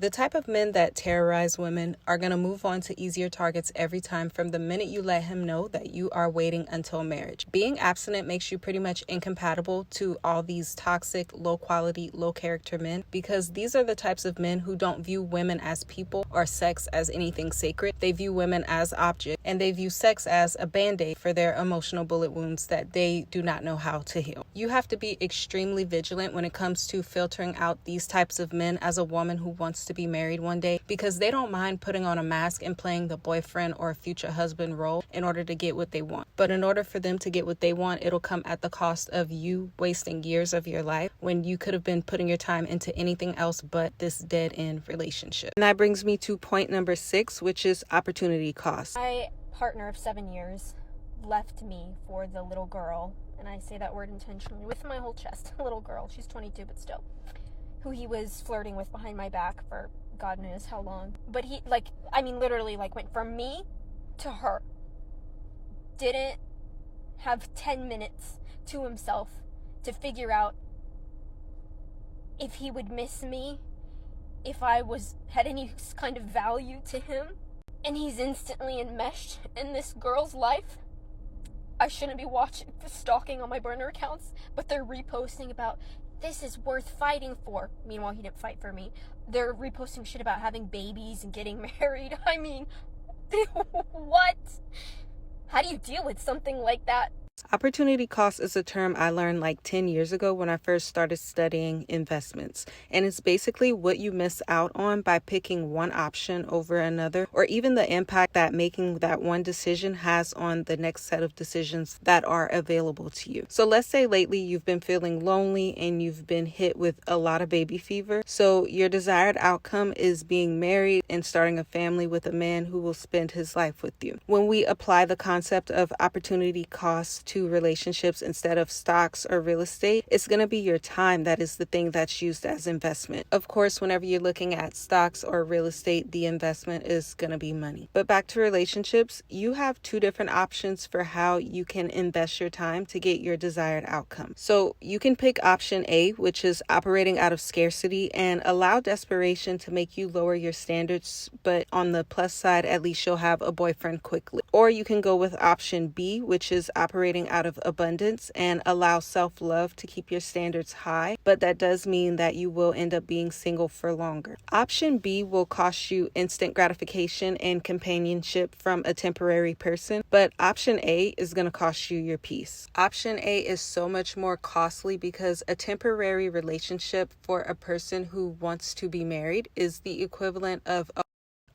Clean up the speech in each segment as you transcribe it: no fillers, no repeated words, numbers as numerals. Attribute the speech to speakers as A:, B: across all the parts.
A: The type of men that terrorize women are going to move on to easier targets every time from the minute you let him know that you are waiting until marriage. Being abstinent makes you pretty much incompatible to all these toxic, low quality, low character men, because these are the types of men who don't view women as people or sex as anything sacred. They view women as objects, and they view sex as a band-aid for their emotional bullet wounds that they do not know how to heal. You have to be extremely vigilant when it comes to filtering out these types of men as a woman who wants to be married one day, because they don't mind putting on a mask and playing the boyfriend or future husband role in order to get what they want. But in order for them to get what they want, it'll come at the cost of you wasting years of your life when you could have been putting your time into anything else but this dead-end relationship. And that brings me to point number 6, which is opportunity cost.
B: My partner of 7 years left me for the little girl, and I say that word intentionally with my whole chest, little girl, she's 22 but still, who he was flirting with behind my back for God knows how long. But he, literally, went from me to her. Didn't have 10 minutes to himself to figure out if he would miss me, if I had any kind of value to him. And he's instantly enmeshed in this girl's life. I shouldn't be stalking on my burner accounts, but they're reposting about, this is worth fighting for. Meanwhile, he didn't fight for me. They're reposting shit about having babies and getting married. I mean, what? How do you deal with something like that?
A: Opportunity cost is a term I learned like 10 years ago when I first started studying investments. And it's basically what you miss out on by picking one option over another, or even the impact that making that one decision has on the next set of decisions that are available to you. So let's say lately you've been feeling lonely and you've been hit with a lot of baby fever. So your desired outcome is being married and starting a family with a man who will spend his life with you. When we apply the concept of opportunity cost to relationships instead of stocks or real estate, it's going to be your time that is the thing that's used as investment. Of course, whenever you're looking at stocks or real estate, the investment is going to be money. But back to relationships, you have 2 different options for how you can invest your time to get your desired outcome. So you can pick option A, which is operating out of scarcity, and allow desperation to make you lower your standards, but on the plus side, at least you'll have a boyfriend quickly. Or you can go with option B, which is operating out of abundance and allow self-love to keep your standards high, but that does mean that you will end up being single for longer. Option B will cost you instant gratification and companionship from a temporary person, but option A is going to cost you your peace. Option A is so much more costly because a temporary relationship for a person who wants to be married is the equivalent of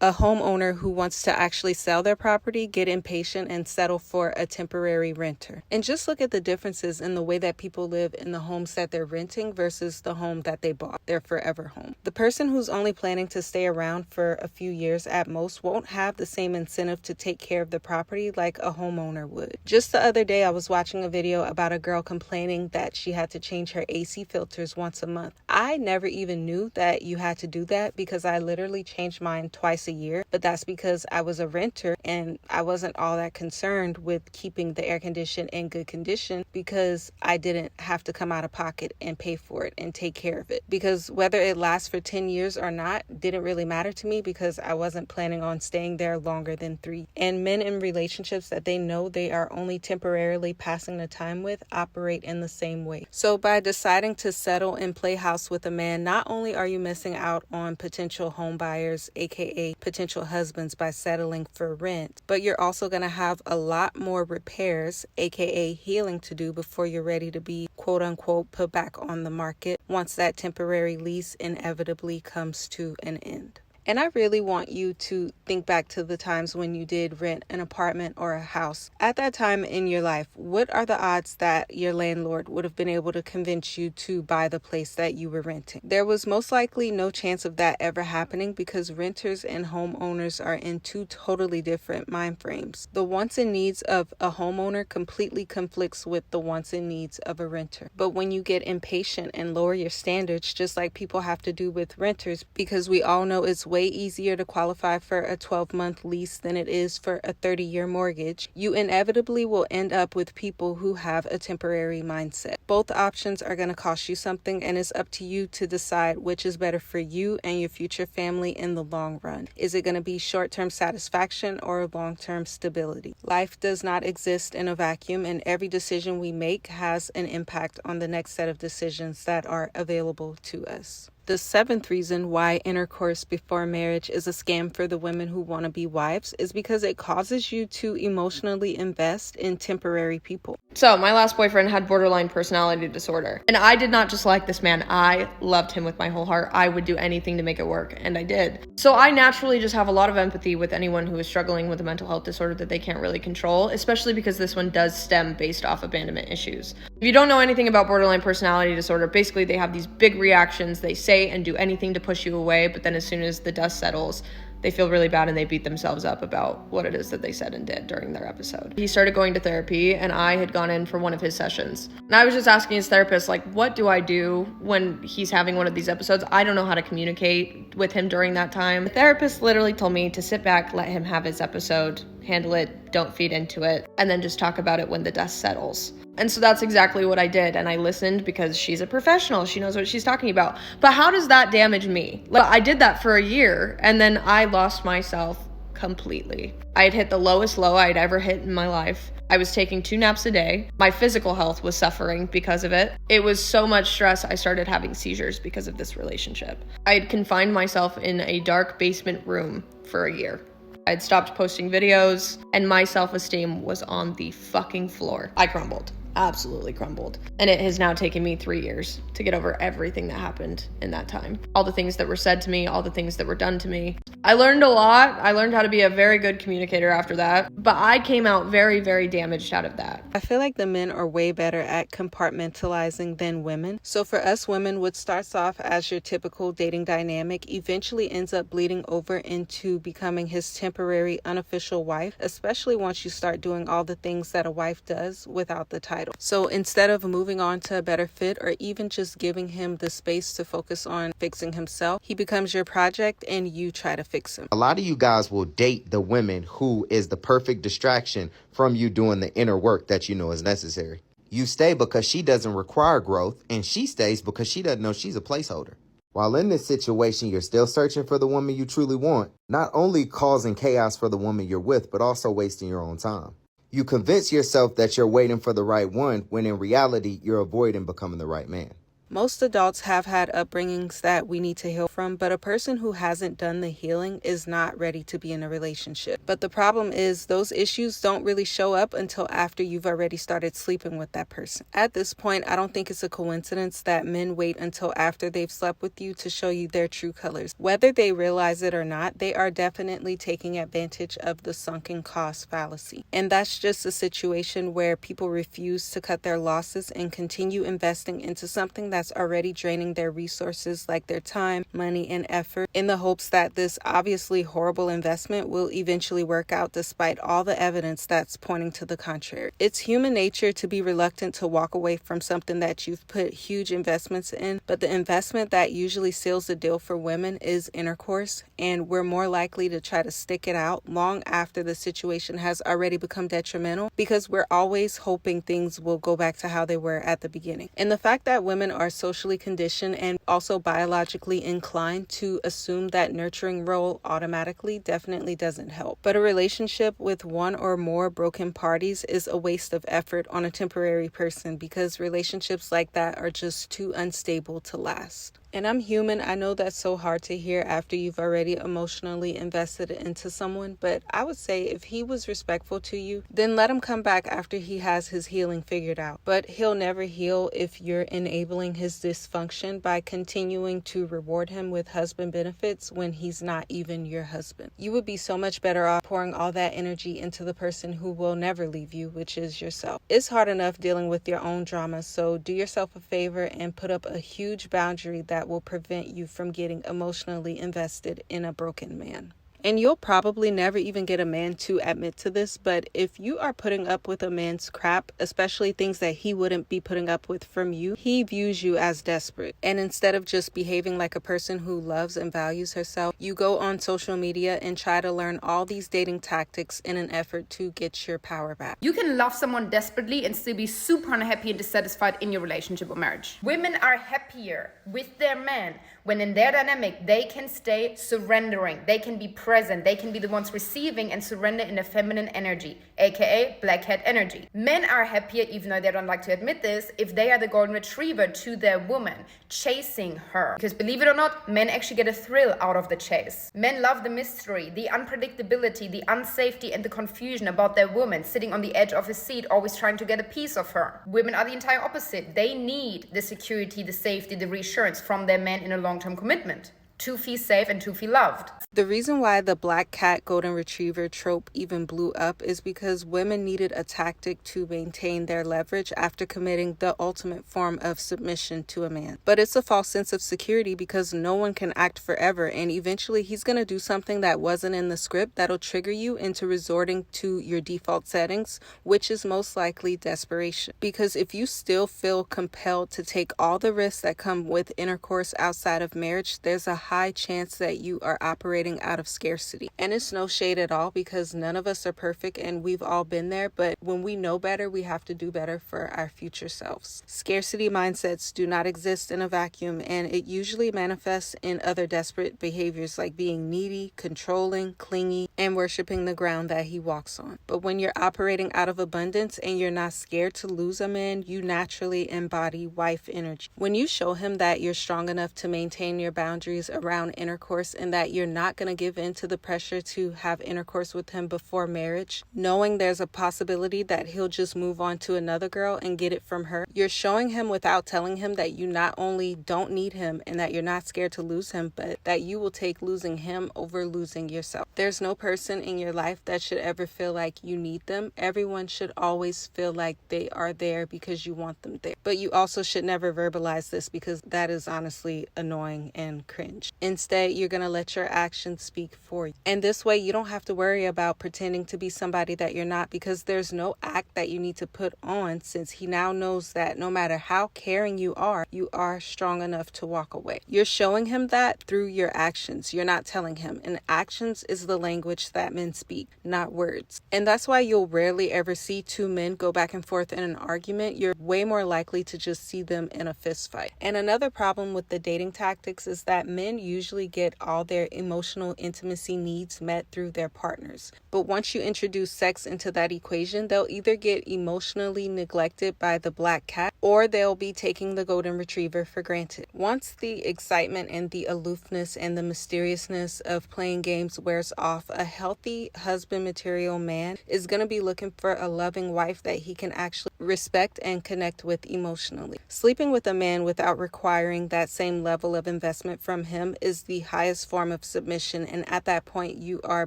A: a homeowner who wants to actually sell their property, get impatient, and settle for a temporary renter. And just look at the differences in the way that people live in the homes that they're renting versus the home that they bought, their forever home. The person who's only planning to stay around for a few years at most won't have the same incentive to take care of the property like a homeowner would. Just the other day, I was watching a video about a girl complaining that she had to change her AC filters once a month. I never even knew that you had to do that because I literally changed mine twice a year, but that's because I was a renter and I wasn't all that concerned with keeping the air condition in good condition because I didn't have to come out of pocket and pay for it and take care of it. Because whether it lasts for 10 years or not didn't really matter to me because I wasn't planning on staying there longer than 3. And men in relationships that they know they are only temporarily passing the time with operate in the same way. So by deciding to settle and play house with a man, not only are you missing out on potential home buyers, aka potential husbands, by settling for rent, but you're also going to have a lot more repairs, aka healing, to do before you're ready to be quote unquote put back on the market once that temporary lease inevitably comes to an end. And I really want you to think back to the times when you did rent an apartment or a house. At that time in your life, what are the odds that your landlord would have been able to convince you to buy the place that you were renting? There was most likely no chance of that ever happening because renters and homeowners are in 2 totally different mind frames. The wants and needs of a homeowner completely conflicts with the wants and needs of a renter. But when you get impatient and lower your standards, just like people have to do with renters, because we all know it's way way easier to qualify for a 12-month lease than it is for a 30-year mortgage, you inevitably will end up with people who have a temporary mindset. Both options are going to cost you something, and it's up to you to decide which is better for you and your future family in the long run. Is it going to be short-term satisfaction or long-term stability? Life does not exist in a vacuum, and every decision we make has an impact on the next set of decisions that are available to us. The 7th reason why intercourse before marriage is a scam for the women who want to be wives is because it causes you to emotionally invest in temporary people.
C: So, my last boyfriend had borderline personality disorder. And I did not just like this man. I loved him with my whole heart. I would do anything to make it work, and I did. So I naturally just have a lot of empathy with anyone who is struggling with a mental health disorder that they can't really control, especially because this one does stem based off abandonment issues. If you don't know anything about borderline personality disorder, basically they have these big reactions. They say and do anything to push you away, but then as soon as the dust settles, they feel really bad and they beat themselves up about what it is that they said and did during their episode. He started going to therapy, and I had gone in for one of his sessions. And I was just asking his therapist, like, what do I do when he's having one of these episodes? I don't know how to communicate with him during that time. The therapist literally told me to sit back, let him have his episode, handle it, don't feed into it, and then just talk about it when the dust settles. And so that's exactly what I did, and I listened because she's a professional. She knows what she's talking about. But how does that damage me? Like, I did that for a year, and then I lost myself completely. I had hit the lowest low I'd ever hit in my life. I was taking 2 naps a day. My physical health was suffering because of it. It was so much stress, I started having seizures because of this relationship. I had confined myself in a dark basement room for a year. I'd stopped posting videos, and my self-esteem was on the fucking floor. I crumbled. Absolutely crumbled. And it has now taken me 3 years to get over everything that happened in that time. All the things that were said to me, all the things that were done to me. I learned a lot. I learned how to be a very good communicator after that, but I came out very, very damaged out of that.
A: I feel like the men are way better at compartmentalizing than women. So for us women, what starts off as your typical dating dynamic eventually ends up bleeding over into becoming his temporary unofficial wife, especially once you start doing all the things that a wife does without the title. So instead of moving on to a better fit or even just giving him the space to focus on fixing himself, he becomes your project and you try to fix him.
D: A lot of you guys will date the women who is the perfect distraction from you doing the inner work that you know is necessary. You stay because she doesn't require growth, and she stays because she doesn't know she's a placeholder. While in this situation, you're still searching for the woman you truly want, not only causing chaos for the woman you're with, but also wasting your own time. You convince yourself that you're waiting for the right one, when in reality, you're avoiding becoming the right man.
A: Most adults have had upbringings that we need to heal from, but a person who hasn't done the healing is not ready to be in a relationship. But the problem is those issues don't really show up until after you've already started sleeping with that person. At this point, I don't think it's a coincidence that men wait until after they've slept with you to show you their true colors. Whether they realize it or not, they are definitely taking advantage of the sunken cost fallacy. And that's just a situation where people refuse to cut their losses and continue investing into something that's already draining their resources like their time, money, and effort in the hopes that this obviously horrible investment will eventually work out despite all the evidence that's pointing to the contrary. It's human nature to be reluctant to walk away from something that you've put huge investments in, but the investment that usually seals the deal for women is intercourse, and we're more likely to try to stick it out long after the situation has already become detrimental because we're always hoping things will go back to how they were at the beginning. And the fact that women are socially conditioned and also biologically inclined to assume that nurturing role automatically definitely doesn't help. But a relationship with one or more broken parties is a waste of effort on a temporary person because relationships like that are just too unstable to last. And I'm human. I know that's so hard to hear after you've already emotionally invested into someone, but I would say if he was respectful to you, then let him come back after he has his healing figured out. But he'll never heal if you're enabling his dysfunction by continuing to reward him with husband benefits when he's not even your husband. You would be so much better off pouring all that energy into the person who will never leave you, which is yourself. It's hard enough dealing with your own drama, so do yourself a favor and put up a huge boundary that will prevent you from getting emotionally invested in a broken man. And you'll probably never even get a man to admit to this, but if you are putting up with a man's crap, especially things that he wouldn't be putting up with from you, he views you as desperate. And instead of just behaving like a person who loves and values herself, you go on social media and try to learn all these dating tactics in an effort to get your power back.
E: You can love someone desperately and still be super unhappy and dissatisfied in your relationship or marriage. Women are happier with their men when in their dynamic they can stay surrendering, they can be present, they can be the ones receiving and surrender in a feminine energy, aka black cat energy. Men are happier, even though they don't like to admit this, if they are the golden retriever to their woman, chasing her. Because believe it or not, men actually get a thrill out of the chase. Men love the mystery, the unpredictability, the unsafety and the confusion about their woman sitting on the edge of his seat, always trying to get a piece of her. Women are the entire opposite. They need the security, the safety, the reassurance from their men in a long-term commitment to feel safe and to feel loved.
A: The reason why the black cat golden retriever trope even blew up is because women needed a tactic to maintain their leverage after committing the ultimate form of submission to a man. But it's a false sense of security because no one can act forever, and eventually he's going to do something that wasn't in the script that'll trigger you into resorting to your default settings, which is most likely desperation. Because if you still feel compelled to take all the risks that come with intercourse outside of marriage, there's a high chance that you are operating out of scarcity. And it's no shade at all because none of us are perfect and we've all been there, but when we know better, we have to do better for our future selves. Scarcity mindsets do not exist in a vacuum, and it usually manifests in other desperate behaviors like being needy, controlling, clingy, and worshiping the ground that he walks on. But when you're operating out of abundance and you're not scared to lose a man, you naturally embody wife energy. When you show him that you're strong enough to maintain your boundaries around intercourse and that you're not going to give in to the pressure to have intercourse with him before marriage, knowing there's a possibility that he'll just move on to another girl and get it from her, you're showing him without telling him that you not only don't need him and that you're not scared to lose him, but that you will take losing him over losing yourself. There's no person in your life that should ever feel like you need them. Everyone should always feel like they are there because you want them there. But you also should never verbalize this because that is honestly annoying and cringe. Instead, you're going to let your actions speak for you. And this way, you don't have to worry about pretending to be somebody that you're not because there's no act that you need to put on, since he now knows that no matter how caring you are strong enough to walk away. You're showing him that through your actions. You're not telling him. And actions is the language that men speak, not words. And that's why you'll rarely ever see two men go back and forth in an argument. You're way more likely to just see them in a fist fight. And another problem with the dating tactics is that men usually get all their emotional intimacy needs met through their partners. But once you introduce sex into that equation, they'll either get emotionally neglected by the black cat or they'll be taking the golden retriever for granted. Once the excitement and the aloofness and the mysteriousness of playing games wears off, a healthy husband material man is going to be looking for a loving wife that he can actually respect and connect with emotionally. Sleeping with a man without requiring that same level of investment from him is the highest form of submission, and at that point you are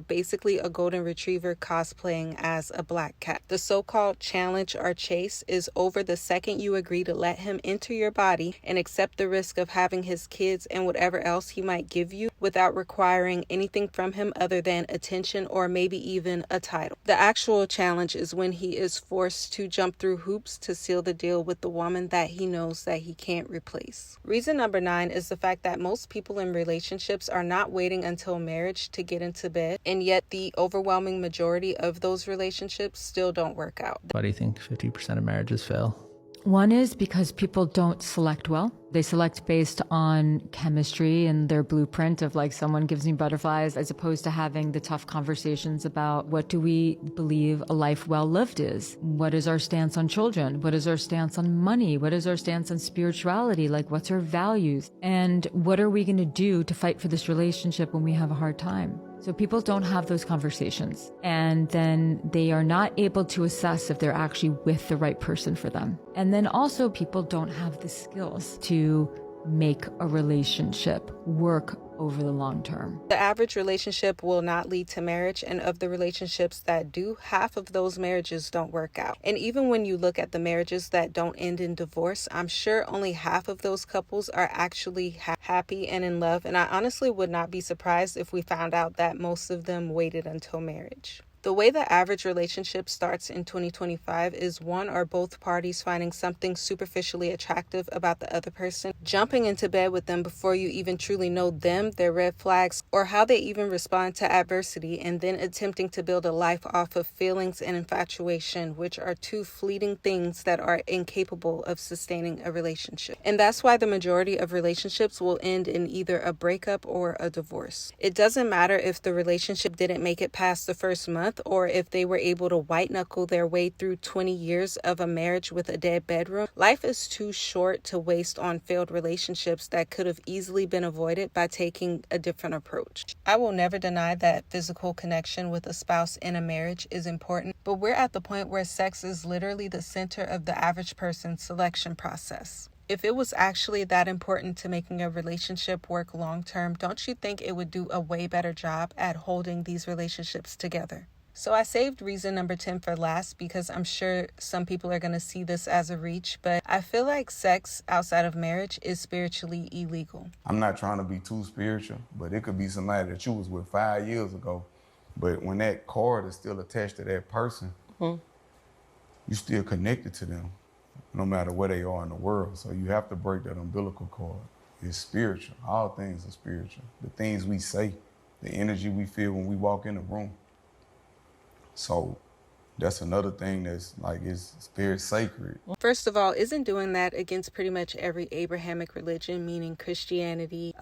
A: basically a golden retriever cosplaying as a black cat. The so-called challenge or chase is over the second you agree to let him enter your body and accept the risk of having his kids and whatever else he might give you without requiring anything from him other than attention or maybe even a title. The actual challenge is when he is forced to jump through hoops to seal the deal with the woman that he knows that he can't replace. Reason number 9 is the fact that most people in relationships are not waiting until marriage to get into bed, and yet the overwhelming majority of those relationships still don't work out.
F: Why do you think 50% of marriages fail?
G: One is because people don't select well. They select based on chemistry and their blueprint of like someone gives me butterflies, as opposed to having the tough conversations about what do we believe a life well lived is? What is our stance on children? What is our stance on money? What is our stance on spirituality? Like what's our values? And what are we going to do to fight for this relationship when we have a hard time? So people don't have those conversations, and then they are not able to assess if they're actually with the right person for them. And then also people don't have the skills to make a relationship work over the long term.
A: The average relationship will not lead to marriage, and of the relationships that do, half of those marriages don't work out. And even when you look at the marriages that don't end in divorce, I'm sure only half of those couples are actually happy and in love, and I honestly would not be surprised if we found out that most of them waited until marriage. The way the average relationship starts in 2025 is one or both parties finding something superficially attractive about the other person, jumping into bed with them before you even truly know them, their red flags, or how they even respond to adversity, and then attempting to build a life off of feelings and infatuation, which are two fleeting things that are incapable of sustaining a relationship. And that's why the majority of relationships will end in either a breakup or a divorce. It doesn't matter if the relationship didn't make it past the first month, or if they were able to white knuckle their way through 20 years of a marriage with a dead bedroom. Life is too short to waste on failed relationships that could have easily been avoided by taking a different approach. I will never deny that physical connection with a spouse in a marriage is important, but we're at the point where sex is literally the center of the average person's selection process. If it was actually that important to making a relationship work long term, don't you think it would do a way better job at holding these relationships together? So I saved reason number 10 for last because I'm sure some people are going to see this as a reach, but I feel like sex outside of marriage is spiritually illegal.
H: I'm not trying to be too spiritual, but it could be somebody that you was with 5 years ago. But when that cord is still attached to that person, you still connected to them, no matter where they are in the world. So you have to break that umbilical cord. It's spiritual. All things are spiritual. The things we say, the energy we feel when we walk in the room. So that's another thing that's like, it's very sacred.
A: First of all, isn't doing that against pretty much every Abrahamic religion, meaning Christianity,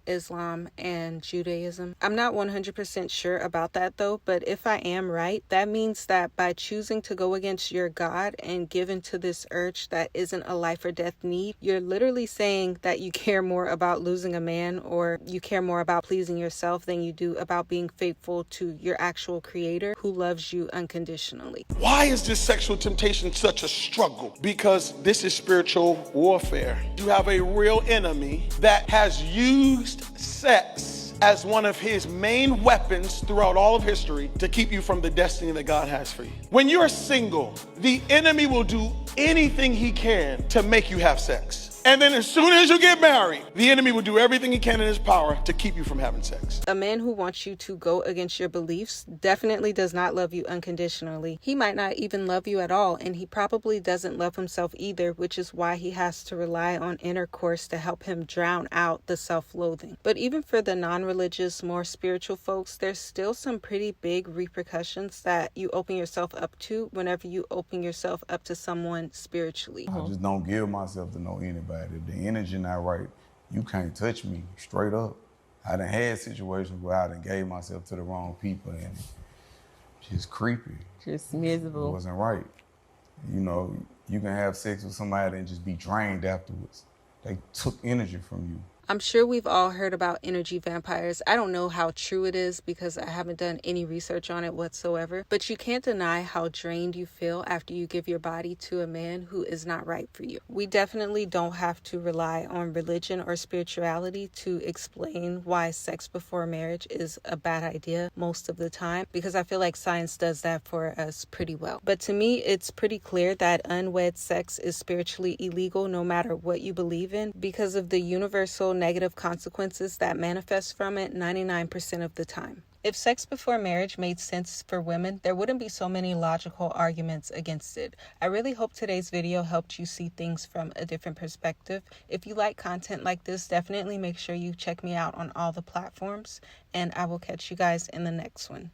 A: Islam, and Judaism? I'm not 100% sure about that though, but if I am right, that means that by choosing to go against your God and give into this urge that isn't a life or death need, you're literally saying that you care more about losing a man, or you care more about pleasing yourself than you do about being faithful to your actual creator who loves you unconditionally.
I: Why is this sexual temptation such a struggle? Because this is spiritual warfare. You have a real enemy that has used sex as one of his main weapons throughout all of history to keep you from the destiny that God has for you. When you're single, the enemy will do anything he can to make you have sex. And then as soon as you get married, the enemy will do everything he can in his power to keep you from having sex.
A: A man who wants you to go against your beliefs definitely does not love you unconditionally. He might not even love you at all, and he probably doesn't love himself either, which is why he has to rely on intercourse to help him drown out the self-loathing. But even for the non-religious, more spiritual folks, there's still some pretty big repercussions that you open yourself up to whenever you open yourself up to someone spiritually.
H: I just don't give myself to know anybody. If the energy not right, you can't touch me, straight up. I done had situations where I done gave myself to the wrong people, and just creepy.
J: Just miserable.
H: It wasn't right. You know, you can have sex with somebody and just be drained afterwards. They took energy from you.
A: I'm sure we've all heard about energy vampires. I don't know how true it is because I haven't done any research on it whatsoever, but you can't deny how drained you feel after you give your body to a man who is not right for you. We definitely don't have to rely on religion or spirituality to explain why sex before marriage is a bad idea most of the time, because I feel like science does that for us pretty well. But to me, it's pretty clear that unwed sex is spiritually illegal no matter what you believe in, because of the universal negative consequences that manifest from it 99% of the time. If sex before marriage made sense for women, there wouldn't be so many logical arguments against it. I really hope today's video helped you see things from a different perspective. If you like content like this, definitely make sure you check me out on all the platforms, and I will catch you guys in the next one.